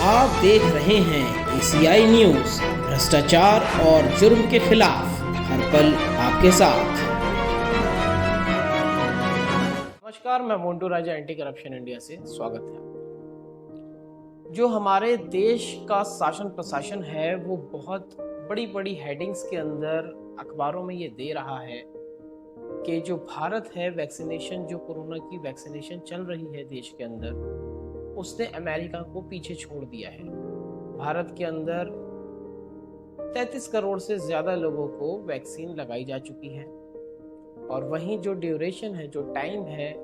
आप देख रहे हैं एशियाई न्यूज़, भ्रष्टाचार और जुर्म के खिलाफ हर पल आपके साथ। नमस्कार, मैं मोन्टू राजा एंटी करप्शन इंडिया से स्वागत है। जो हमारे देश का शासन प्रशासन है वो बहुत बड़ी बड़ी हेडिंग्स के अंदर अखबारों में ये दे रहा है कि जो भारत है वैक्सीनेशन, जो कोरोना की वैक्सीनेशन चल रही है देश के अंदर, उसने अमेरिका को पीछे छोड़ दिया है। भारत के अंदर 33 करोड़ से ज़्यादा लोगों को वैक्सीन लगाई जा चुकी है और वहीं जो ड्यूरेशन है, जो टाइम है,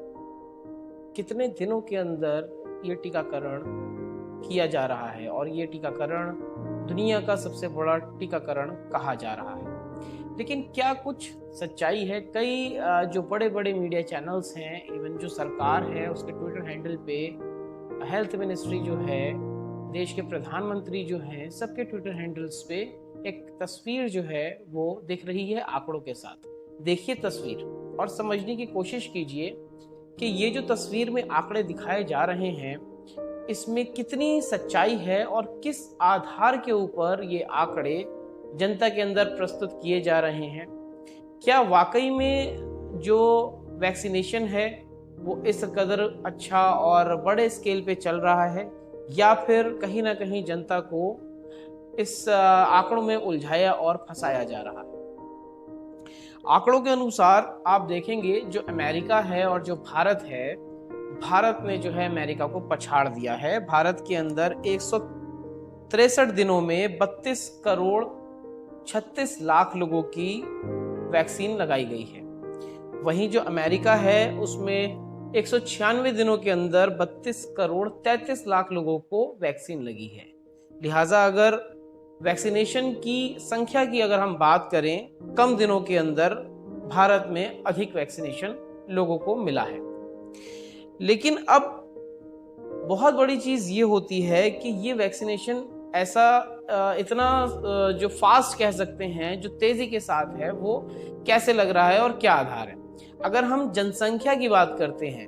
कितने दिनों के अंदर ये टीकाकरण किया जा रहा है और ये टीकाकरण दुनिया का सबसे बड़ा टीकाकरण कहा जा रहा है। लेकिन क्या कुछ सच्चाई है? कई जो बड़े बड़े मीडिया चैनल्स हैं, इवन जो सरकार है उसके ट्विटर हैंडल पे, हेल्थ मिनिस्ट्री जो है, देश के प्रधानमंत्री जो हैं, सबके ट्विटर हैंडल्स पे एक तस्वीर जो है वो दिख रही है आंकड़ों के साथ। देखिए तस्वीर और समझने की कोशिश कीजिए कि ये जो तस्वीर में आंकड़े दिखाए जा रहे हैं इसमें कितनी सच्चाई है और किस आधार के ऊपर ये आंकड़े जनता के अंदर प्रस्तुत किए जा रहे हैं। क्या वाकई में जो वैक्सीनेशन है वो इस कदर अच्छा और बड़े स्केल पे चल रहा है, या फिर कहीं ना कहीं जनता को इस आंकड़ों में उलझाया और फंसाया जा रहा है। आंकड़ों के अनुसार आप देखेंगे जो अमेरिका है और जो भारत है, भारत ने जो है अमेरिका को पछाड़ दिया है। भारत के अंदर 163 दिनों में 32 करोड़ 36 लाख लोगों की वैक्सीन लगाई गई है। वहीं जो अमेरिका है उसमें 196 दिनों के अंदर 32 करोड़ 33 लाख लोगों को वैक्सीन लगी है। लिहाजा अगर वैक्सीनेशन की संख्या की अगर हम बात करें, कम दिनों के अंदर भारत में अधिक वैक्सीनेशन लोगों को मिला है। लेकिन अब बहुत बड़ी चीज ये होती है कि ये वैक्सीनेशन ऐसा इतना जो फास्ट कह सकते हैं, जो तेजी के साथ है, वो कैसे लग रहा है और क्या आधार है। अगर हम जनसंख्या की बात करते हैं,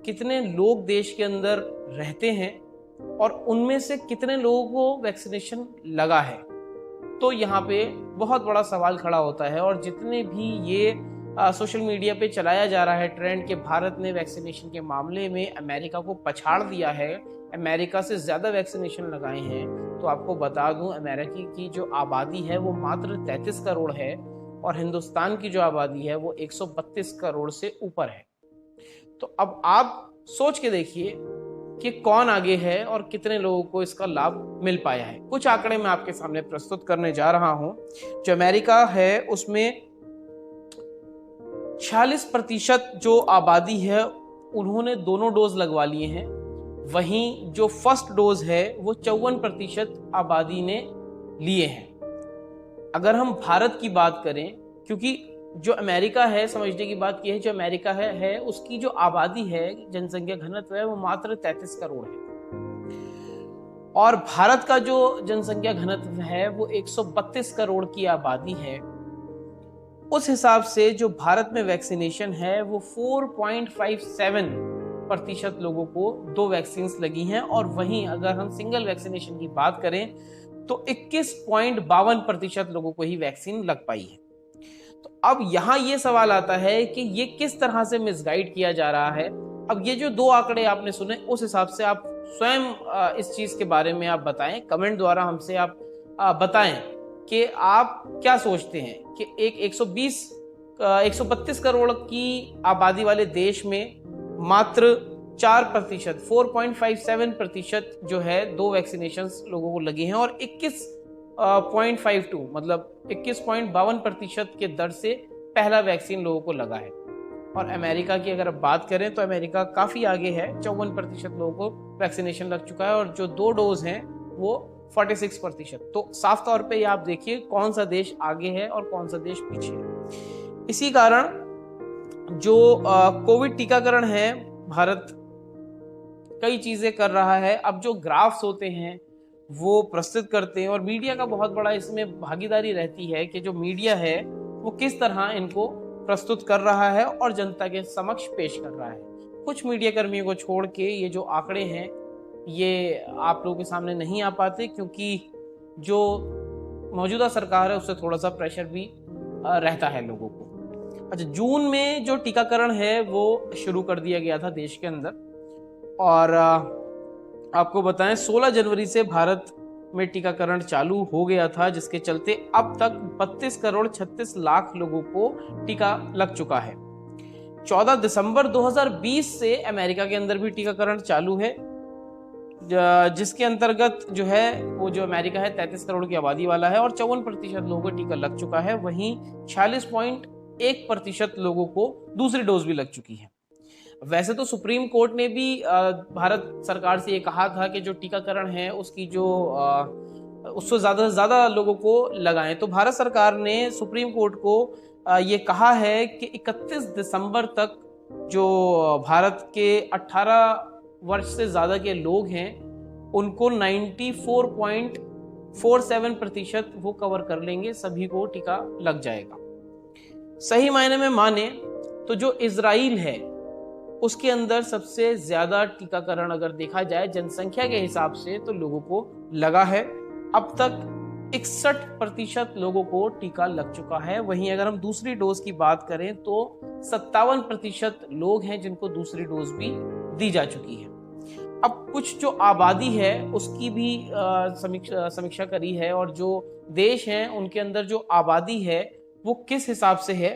कितने लोग देश के अंदर रहते हैं और उनमें से कितने लोगों को वैक्सीनेशन लगा है, तो यहाँ पे बहुत बड़ा सवाल खड़ा होता है। और जितने भी ये सोशल मीडिया पे चलाया जा रहा है ट्रेंड कि भारत ने वैक्सीनेशन के मामले में अमेरिका को पछाड़ दिया है, अमेरिका से ज़्यादा वैक्सीनेशन लगाए हैं, तो आपको बता दूं अमेरिका की जो आबादी है वो मात्र 33 करोड़ है और हिंदुस्तान की जो आबादी है वो 132 करोड़ से ऊपर है। तो अब आप सोच के देखिए कि कौन आगे है और कितने लोगों को इसका लाभ मिल पाया है। कुछ आंकड़े मैं आपके सामने प्रस्तुत करने जा रहा हूं। जो अमेरिका है उसमें 46% जो आबादी है उन्होंने दोनों डोज लगवा लिए हैं। वहीं जो फर्स्ट डोज है वो 54% आबादी ने लिए हैं। अगर हम भारत की बात करें, क्योंकि जो अमेरिका है, समझने की बात यह है, जो अमेरिका है उसकी जो आबादी है, जनसंख्या घनत्व है, वो मात्र 33 करोड़ है और भारत का जो जनसंख्या घनत्व है वो 132 करोड़ की आबादी है। उस हिसाब से जो भारत में वैक्सीनेशन है वो 4.57% लोगों को 2 वैक्सीन लगी हैं और वहीं अगर हम सिंगल वैक्सीनेशन की बात करें तो 21.52% लोगों को ही वैक्सीन लग पाई है। तो अब यहाँ ये सवाल आता है कि ये किस तरह से मिसगाइड किया जा रहा है। अब ये जो 2 आंकड़े आपने सुने, उस हिसाब से आप स्वयं इस चीज के बारे में आप बताएं, कमेंट द्वारा हमसे आप बताएं कि आप क्या सोचते हैं कि एक 132 करोड़ की आबादी वाले देश में मात्र 4%, 4.57% जो है 2 वैक्सीनेशन लोगों को लगी हैं और 21.52 मतलब 21.52% के दर से पहला वैक्सीन लोगों को लगा है। और अमेरिका की अगर बात करें तो अमेरिका काफ़ी आगे है, 54% लोगों को वैक्सीनेशन लग चुका है और जो 2 डोज हैं वो 46%। तो साफ तौर पे आप देखिए कौन सा देश आगे है और कौन सा देश पीछे है। इसी कारण जो कोविड टीकाकरण है, भारत कई चीजें कर रहा है। अब जो ग्राफ्स होते हैं वो प्रस्तुत करते हैं और मीडिया का बहुत बड़ा इसमें भागीदारी रहती है कि जो मीडिया है वो किस तरह इनको प्रस्तुत कर रहा है और जनता के समक्ष पेश कर रहा है। कुछ मीडिया कर्मियों को छोड़ के ये जो आंकड़े हैं ये आप लोगों के सामने नहीं आ पाते, क्योंकि जो मौजूदा सरकार है उससे थोड़ा सा प्रेशर भी रहता है लोगों को। अच्छा, जून में जो टीकाकरण है वो शुरू कर दिया गया था देश के अंदर, और आपको बताएं 16 जनवरी से भारत में टीकाकरण चालू हो गया था, जिसके चलते अब तक 32 करोड़ 36 लाख लोगों को टीका लग चुका है। 14 दिसंबर 2020 से अमेरिका के अंदर भी टीकाकरण चालू है, जिसके अंतर्गत जो है वो जो अमेरिका है 33 करोड़ की आबादी वाला है और 54% लोगों को टीका लग चुका है। वहीं 46.1% लोगों को दूसरी डोज भी लग चुकी है। वैसे तो सुप्रीम कोर्ट ने भी भारत सरकार से ये कहा था कि जो टीकाकरण है उसकी जो उससे ज्यादा से ज्यादा लोगों को लगाएं। तो भारत सरकार ने सुप्रीम कोर्ट को ये कहा है कि 31 दिसंबर तक जो भारत के 18 वर्ष से ज्यादा के लोग हैं उनको 94.47% वो कवर कर लेंगे, सभी को टीका लग जाएगा। सही मायने में माने तो जो इजराइल है उसके अंदर सबसे ज्यादा टीकाकरण अगर देखा जाए जनसंख्या के हिसाब से तो लोगों को लगा है। अब तक 61% लोगों को टीका लग चुका है। वहीं अगर हम दूसरी डोज की बात करें तो 57% लोग हैं जिनको दूसरी डोज भी दी जा चुकी है। अब कुछ जो आबादी है उसकी भी समीक्षा करी है, और जो देश हैं उनके अंदर जो आबादी है वो किस हिसाब से है,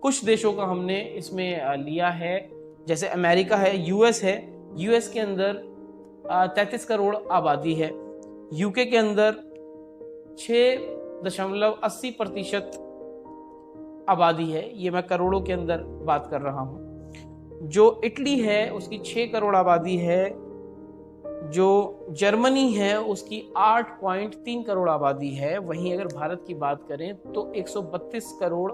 कुछ देशों का हमने इसमें लिया है। जैसे अमेरिका है, यूएस है, यूएस के अंदर 33 करोड़ आबादी है। यूके के अंदर 6.80% आबादी है, ये मैं करोड़ों के अंदर बात कर रहा हूं। जो इटली है उसकी 6 करोड़ आबादी है। जो जर्मनी है उसकी 8.3 करोड़ आबादी है। वहीं अगर भारत की बात करें तो 132 करोड़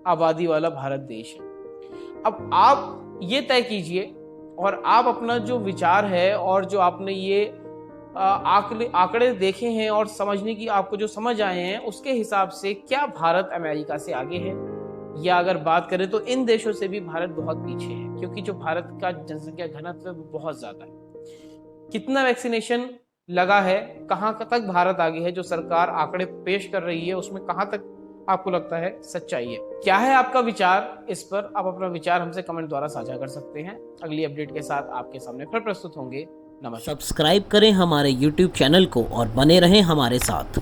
आबादी वाला भारत देश है। अब आप ये तय कीजिए और आप अपना जो विचार है और जो आपने ये आंकड़े देखे हैं और समझने की आपको जो समझ आए हैं उसके हिसाब से क्या भारत अमेरिका से आगे है, या अगर बात करें तो इन देशों से भी भारत बहुत पीछे है, क्योंकि जो भारत का जनसंख्या घनत्व है वो बहुत ज्यादा है। कितना वैक्सीनेशन लगा है, कहाँ तक भारत आगे है, जो सरकार आंकड़े पेश कर रही है उसमें कहाँ तक आपको लगता है सच्चाई है? क्या है आपका विचार इस पर? आप अपना विचार हमसे कमेंट द्वारा साझा कर सकते हैं। अगली अपडेट के साथ आपके सामने फिर प्रस्तुत होंगे। नमस्कार। सब्सक्राइब करें हमारे YouTube चैनल को और बने रहें हमारे साथ।